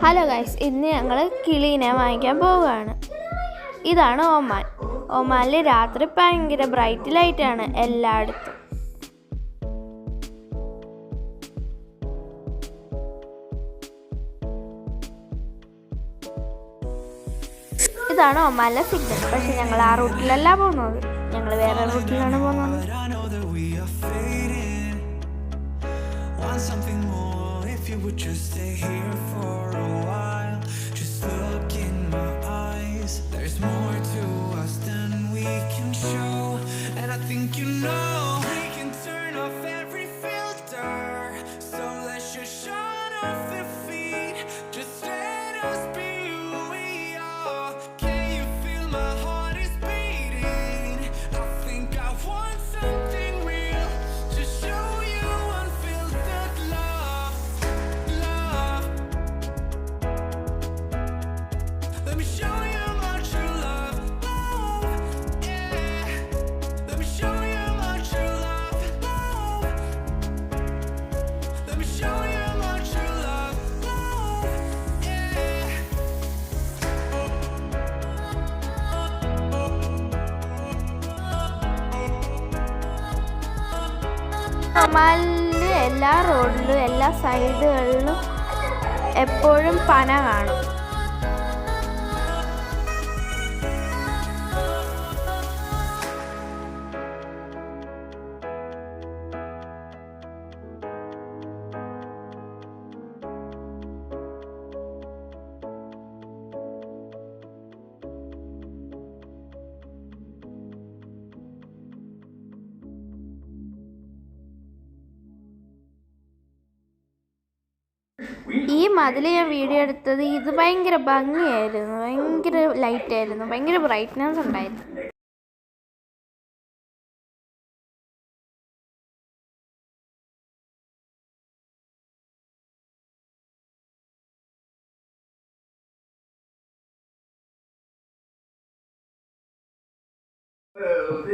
Hello guys, ഇന്ന് ഞങ്ങൾ കിളീനെ വാങ്ങിക്കാൻ പോവുകയാണ്. ഇതാണ് ഒമാൻ. ഒമാനിൽ രാത്രി ഭയങ്കര ബ്രൈറ്റ് ലൈറ്റാണ് എല്ലായിടത്തും. ഇതാണ് ഒമാനിലെ സിഗ്നൽ. പക്ഷെ ഞങ്ങൾ ആ റൂട്ടിലല്ല പോകുന്നത്, ഞങ്ങൾ വേറെ റൂട്ടിലാണ് പോകുന്നത്. Something more if you would just stay here for a while. Just look in my eyes. There's more to us than we can show, and I think you know we can turn off every filter. So let's just shut off the feet. Just let us be who we are. Can you feel my heart is beating? I think I want something real to show you. ഒമാനിലെ എല്ലാ റോഡിലും എല്ലാ സൈഡുകളിലും എപ്പോഴും പന കാണും. ഈ മതിൽ ഞാൻ വീഡിയോ എടുത്തത് ഇത് ഭയങ്കര ഭംഗിയായിരുന്നു, ഭയങ്കര ലൈറ്റായിരുന്നു, ഭയങ്കര ബ്രൈറ്റ്നസ് ഉണ്ടായിരുന്നു.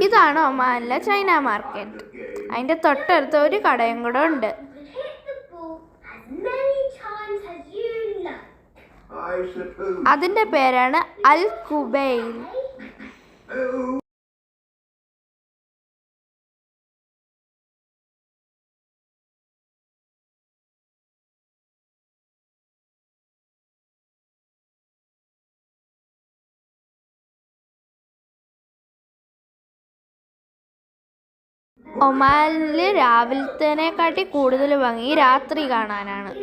ഇതാണ് ഒമാനിലെ ചൈന മാർക്കറ്റ്. അതിൻ്റെ തൊട്ടടുത്ത് ഒരു കടയും കൂടെ ഉണ്ട്. അതിന്റെ പേരാണ് അൽ കുബൈൽ. ഒമാനില് രാവിലത്തേനെക്കാട്ടി കൂടുതൽ ഭംഗി രാത്രി കാണാനാണ്.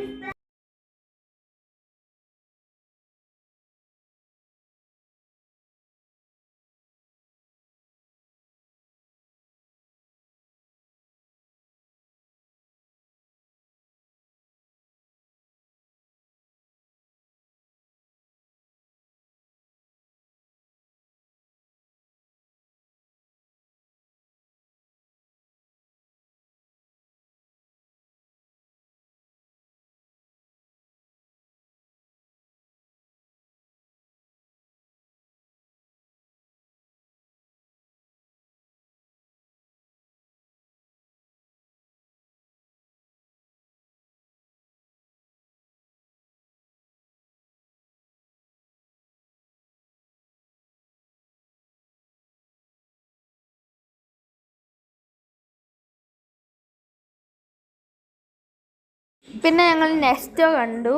പിന്നെ ഞങ്ങൾ നെസ്റ്റോ കണ്ടു.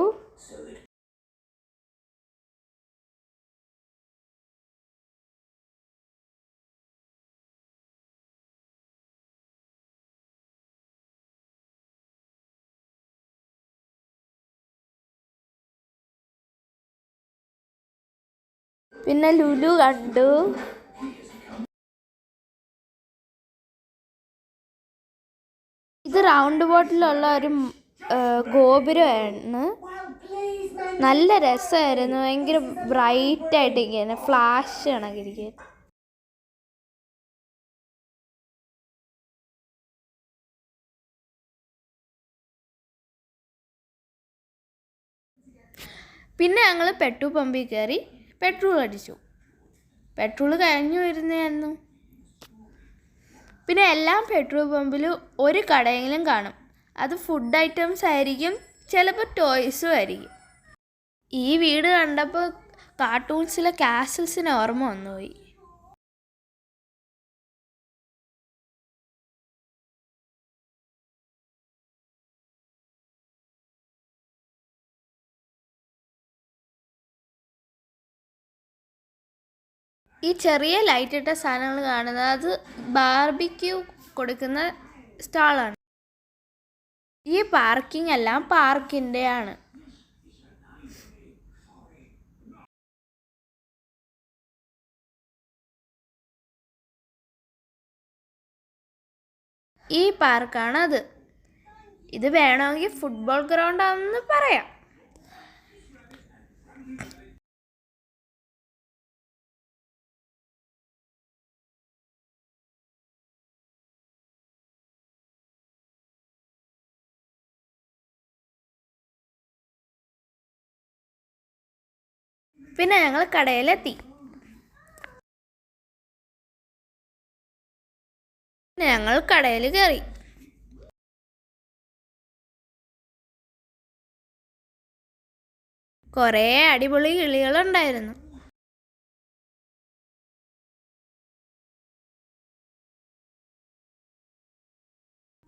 പിന്നെ ലുലു കണ്ടു. ഇത് റൗണ്ട് ബോട്ടിലുള്ള ഒരു ഗോപുരമാണ്. നല്ല രസമായിരുന്നു, ഭയങ്കര ബ്രൈറ്റ് ആയിട്ടിരിക്കുകയാണ്, ഫ്ലാഷ് കണക്കിരിക്കുക. പിന്നെ ഞങ്ങൾ പെട്രോൾ പമ്പിൽ കയറി പെട്രോൾ അടിച്ചു. പെട്രോൾ കഴിഞ്ഞു വരുന്നതായിരുന്നു. പിന്നെ എല്ലാ പെട്രോൾ പമ്പിലും ഒരു കടയെങ്കിലും കാണും. അത് ഫുഡ് ഐറ്റംസ് ആയിരിക്കും, ചിലപ്പോൾ ടോയ്സും ആയിരിക്കും. ഈ വീട് കണ്ടപ്പോൾ കാർട്ടൂൺസിലെ കാസിൽസിന് ഓർമ്മ വന്നുപോയി. ഈ ചെറിയ ലൈറ്റ് ഇട്ട സാധനങ്ങൾ കാണുന്നത് അത് ബാർബിക്യൂ കൊടുക്കുന്ന സ്റ്റാളാണ്. ഈ പാർക്കിംഗ് എല്ലാം പാർക്കിൻ്റെ ആണ്. ഈ പാർക്കാണത്. ഇത് വേണമെങ്കിൽ ഫുട്ബോൾ ഗ്രൗണ്ട് ആണെന്ന് പറയാം. പിന്നെ ഞങ്ങൾ കടയിലെത്തി. ഞങ്ങൾ കടയിൽ കയറി. കുറേ അടിപൊളി കിളികളുണ്ടായിരുന്നു.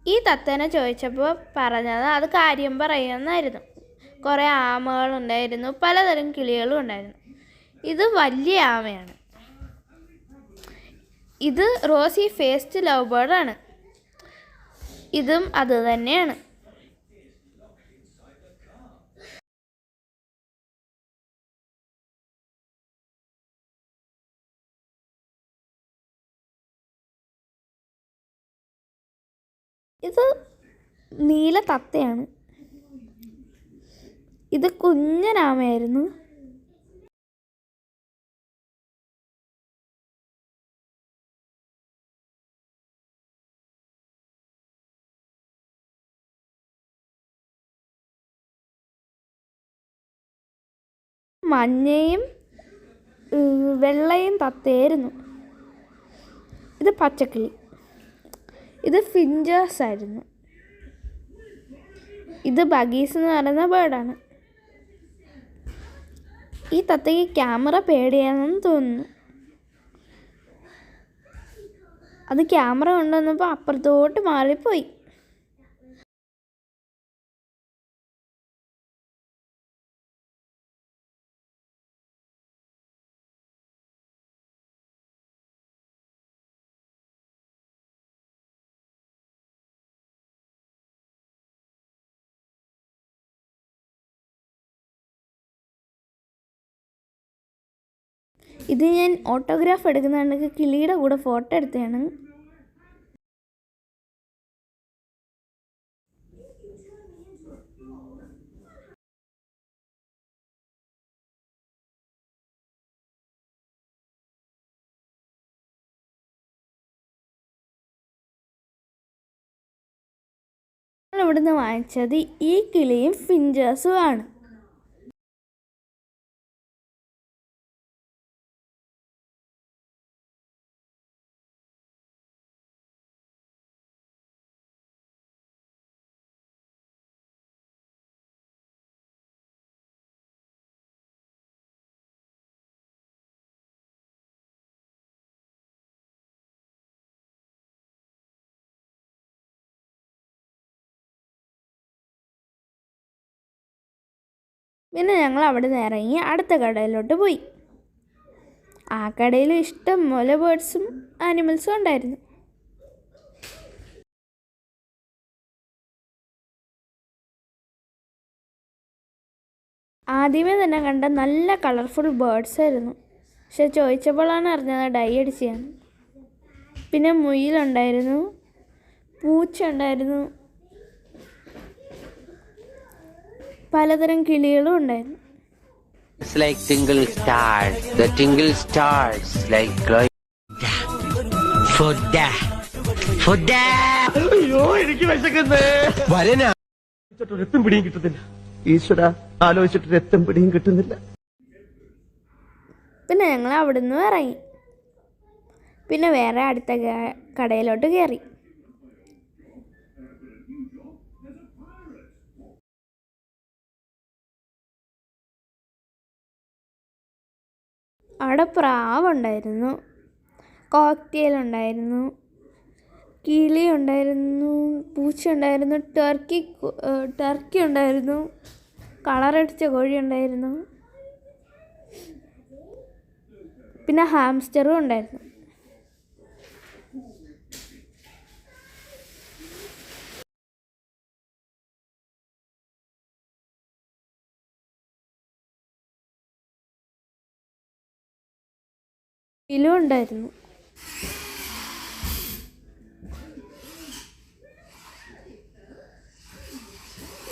ഈ തത്തേനെ ചോദിച്ചപ്പോൾ പറഞ്ഞത് അത് കാര്യം പറയുമെന്നായിരുന്നു. കുറേ ആമകളുണ്ടായിരുന്നു, പലതരം കിളികളും ഉണ്ടായിരുന്നു. ഇത് വലിയ ആമയാണ്. ഇത് റോസി ഫേസ്ഡ് ലവ് ബേർഡാണ്. ഇതും അത് തന്നെയാണ്. ഇത് നീല തത്തയാണ്. ഇത് കുഞ്ഞനാമയായിരുന്നു. മഞ്ഞയും വെള്ളയും തത്തയായിരുന്നു. ഇത് പച്ചക്കിളി. ഇത് ഫിഞ്ചേഴ്സ് ആയിരുന്നു. ഇത് ബഗീസ് എന്ന് പറയുന്ന ബേർഡാണ്. ഈ തത്തയ്ക്ക് ക്യാമറ പേടിയാണെന്ന് തോന്നുന്നു. അത് ക്യാമറ കൊണ്ടുവന്നപ്പോൾ അപ്പുറത്തോട്ട് മാറിപ്പോയി. ഇത് ഞാൻ ഓട്ടോഗ്രാഫ് എടുക്കുന്നുണ്ടെങ്കിൽ കിളിയുടെ കൂടെ ഫോട്ടോ എടുത്തതാണ്. ഇവിടുന്ന് വാങ്ങിച്ചത് ഈ കിളിയും ഫിഞ്ചേഴ്സും ആണ്. പിന്നെ ഞങ്ങൾ അവിടെ നിന്ന് ഇറങ്ങി അടുത്ത കടയിലോട്ട് പോയി. ആ കടയിൽ ഇഷ്ടം പോലെ ബേർഡ്സും ആനിമൽസും ഉണ്ടായിരുന്നു. ആദ്യമേ തന്നെ കണ്ട നല്ല കളർഫുൾ ബേർഡ്സ് ആയിരുന്നു. പക്ഷെ ചോദിച്ചപ്പോഴാണ് അറിഞ്ഞത് ഡൈ അടിച്ചതാണ്. പിന്നെ മുയിലുണ്ടായിരുന്നു, പൂച്ച ഉണ്ടായിരുന്നു, പലതരം കിളികളും ഉണ്ടായിരുന്നു. It's like tingle stars. The tingle stars like glowing. Foda. Foda. അയ്യോ എനിക്ക് വിശക്കുന്നേ. വരനാ. രക്തം പിടിയും കിട്ടുന്നില്ല. ഈശ്വര ആലോചിച്ചിട്ട് രക്തം പിടിയും കിട്ടുന്നില്ല. പിന്നെ ഞങ്ങൾ അവിടുന്ന് ഇറങ്ങി. പിന്നെ വേറെ അടുത്ത കടയിലോട്ട് കയറി. അവിടെ പ്രാവുണ്ടായിരുന്നു, കോക്ടെയിൽ ഉണ്ടായിരുന്നു, കിളി ഉണ്ടായിരുന്നു, പൂച്ച ഉണ്ടായിരുന്നു, ടർക്കി ഉണ്ടായിരുന്നു, കളറടിച്ച കോഴി ഉണ്ടായിരുന്നു, പിന്നെ ഹാംസ്റ്ററും ഉണ്ടായിരുന്നു. ഇതിലും ഉണ്ടായിരുന്നു.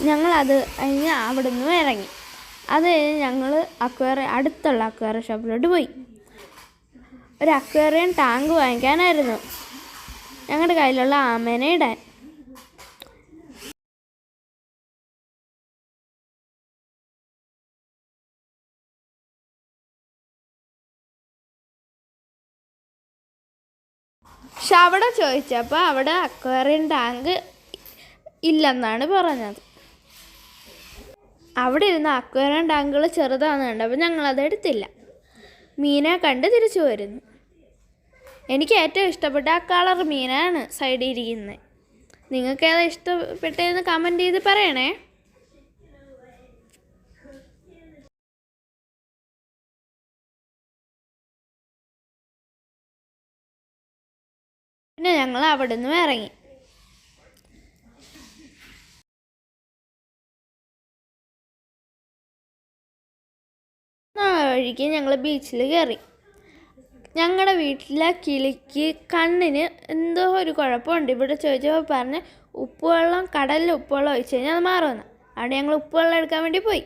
ഞങ്ങളത് കഴിഞ്ഞ് അവിടെ നിന്ന് ഇറങ്ങി. അത് കഴിഞ്ഞ് ഞങ്ങൾ അടുത്തുള്ള അക്വേറിയം ഷോപ്പിലോട്ട് പോയി. ഒരു അക്വേറിയം ടാങ്ക് വാങ്ങിക്കാനായിരുന്നു ഞങ്ങളുടെ കയ്യിലുള്ള ആമേനെ ഇടാൻ. പക്ഷെ അവിടെ ചോദിച്ചപ്പോൾ അവിടെ അക്വേറിയം ടാങ്ക് ഇല്ലെന്നാണ് പറഞ്ഞത്. അവിടെ ഇരുന്ന അക്വേറിയം ടാങ്കുകൾ ചെറുതാണെന്ന് കണ്ടപ്പോൾ ഞങ്ങളത് എടുത്തില്ല. മീനെ കണ്ട് തിരിച്ചു വരുന്നു. എനിക്ക് ഏറ്റവും ഇഷ്ടപ്പെട്ട ആ കളർ മീനാണ് സൈഡിൽ ഇരിക്കുന്നത്. നിങ്ങൾക്ക് ഏതാ ഇഷ്ടപ്പെട്ടതെന്ന് കമൻറ്റ് ചെയ്ത് പറയണേ. പിന്നെ ഞങ്ങൾ അവിടെ നിന്ന് ഇറങ്ങി. വഴിക്ക് ഞങ്ങൾ ബീച്ചിൽ കയറി. ഞങ്ങളുടെ വീട്ടിലെ കിളിക്ക് കണ്ണിന് എന്തോ ഒരു കുഴപ്പമുണ്ട്. ഇവിടെ ചോദിച്ചപ്പോൾ പറഞ്ഞ് ഉപ്പുവെള്ളം, കടലിൽ ഉപ്പുവെള്ളം ഒഴിച്ച് കഴിഞ്ഞാൽ അത് മാറുമെന്ന്. അവിടെ ഞങ്ങൾ ഉപ്പുവെള്ളം എടുക്കാൻ വേണ്ടി പോയി.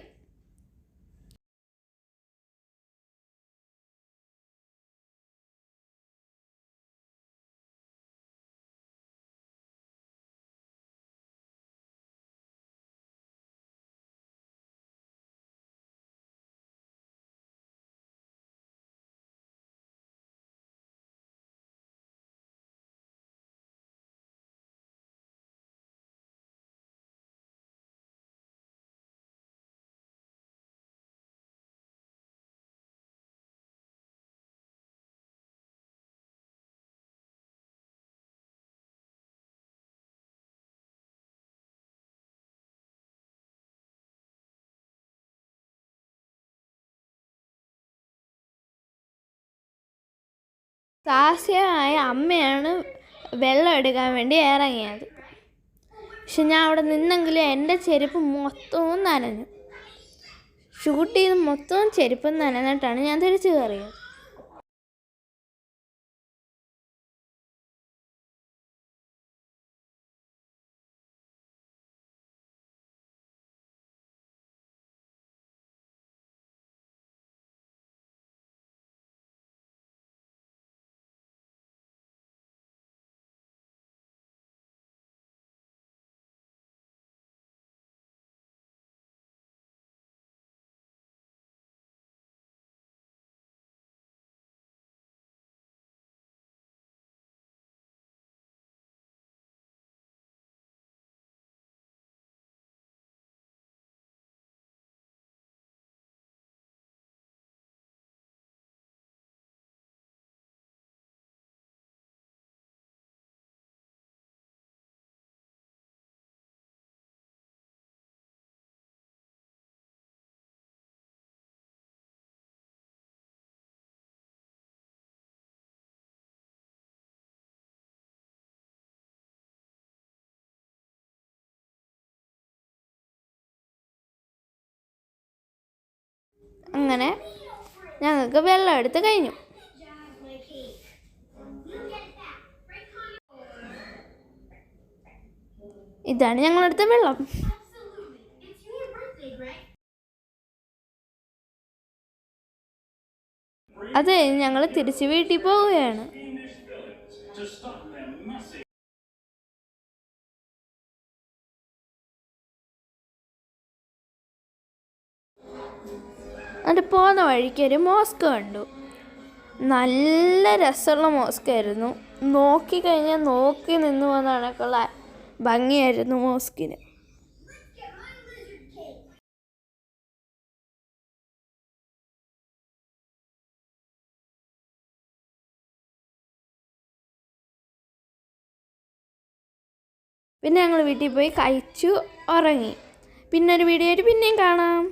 സാഹസികമായ അമ്മയാണ് വെള്ളം എടുക്കാൻ വേണ്ടി ഇറങ്ങിയത്. പക്ഷെ ഞാൻ അവിടെ നിന്നെങ്കിലും എൻ്റെ ചെരുപ്പ് മൊത്തവും നനഞ്ഞു. ഷൂട്ട് ചെയ്ത് മൊത്തവും ചെരുപ്പ് നനഞ്ഞിട്ടാണ് ഞാൻ തിരിച്ചു കയറിയത്. അങ്ങനെ ഞങ്ങൾക്ക് വെള്ളം എടുത്ത് കഴിഞ്ഞു. ഇതാണ് ഞങ്ങളെടുത്ത വെള്ളം. അത് ഞങ്ങൾ തിരിച്ച് വീട്ടിൽ പോവുകയാണ്. എന്നിട്ട് പോകുന്ന വഴിക്ക് ഒരു മോസ്ക് കണ്ടു. നല്ല രസമുള്ള മോസ്കായിരുന്നു. നോക്കിക്കഴിഞ്ഞാൽ നോക്കി നിന്ന് പോകുന്ന കണക്കുള്ള ഭംഗിയായിരുന്നു മോസ്കിന്. പിന്നെ ഞങ്ങൾ വീട്ടിൽ പോയി കഴിച്ചു ഉറങ്ങി. പിന്നെ ഒരു വീഡിയോ ആയിട്ട് പിന്നെയും കാണാം.